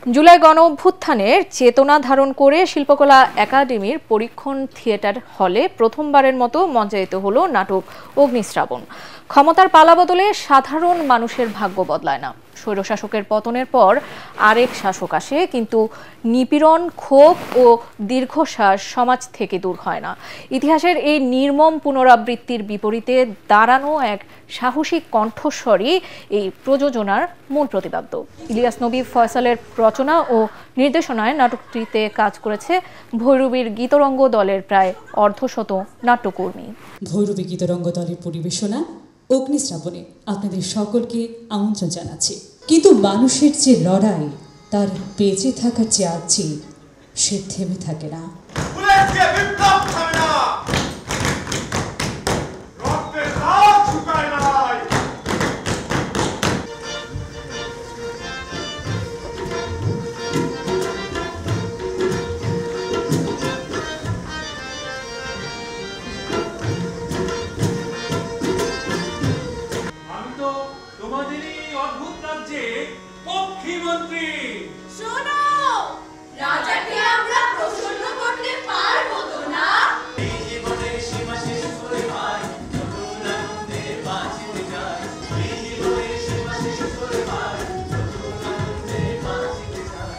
জুলাই গণঅভ্যুত্থানের চেতনা ধারণ করে শিল্পকলা একাডেমির পরীক্ষণ থিয়েটার হলে প্রথমবারের মতো মঞ্চায়িত হলো নাটক অগ্নিশ্রাবণ। ক্ষমতার পালাবদলে সাধারণ মানুষের ভাগ্য বদলায় না। স্বৈরশাসকের পতনের পর আরেক শাসক আসে, কিন্তু নিপীড়ন, ক্ষোভ ও দীর্ঘশ্বাস সমাজ থেকে দূর হয় না। ইতিহাসের এই নির্মম পুনরাবৃত্তির বিপরীতে দাঁড়ানো এক সাহসী কণ্ঠস্বরই এই প্রযোজনার মূল প্রতিপাদ্য। ইলিয়াস নবী ফয়সালের রচনা ও নির্দেশনায় নাটকটিতে কাজ করেছে ভৈরবীর গীতরঙ্গ দলের প্রায় অর্ধশত নাট্যকর্মী। ভৈরবী গীতরঙ্গ দলের পরিবেশনা অগ্নিশ্রাবণে আপনাদের সকলকে আমন্ত্রণ জানাচ্ছি। কিন্তু মানুষের যে লড়াই, তার বেঁচে থাকার যে আর্জি, সে থেমে থাকে না। শোনো, রাজাকে আমরা প্রসন্ন করতে পারবো তো না? এই জীবনের সীমা শেষ করে ভাই, নতুন আনন্দে বাঁচতে যাই। এই জীবনের সীমা শেষ করে ভাই, নতুন আনন্দে বাঁচতে যাই।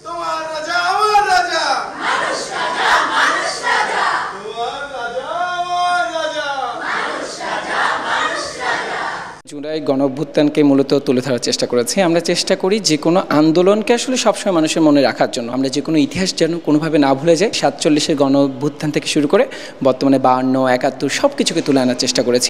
তোমার রাজা আমার রাজা, মানুষ রাজা মানুষ রাজা, তোমার রাজা আমার রাজা, মানুষ রাজা মানুষ রাজা। জুলাই গণঅভ্যুত্থানকে মূলত তুলে ধরার চেষ্টা করেছি। আমরা চেষ্টা করি যে কোনো আন্দোলনকে আসলে সবসময় মানুষের মনে রাখার জন্য। আমরা যে কোনো ইতিহাস যেন কোনোভাবে না ভুলে যাই। 47-এর গণঅভ্যুত্থান থেকে শুরু করে বর্তমানে 52, 71 সব কিছুকে তুলে আনার চেষ্টা করেছি।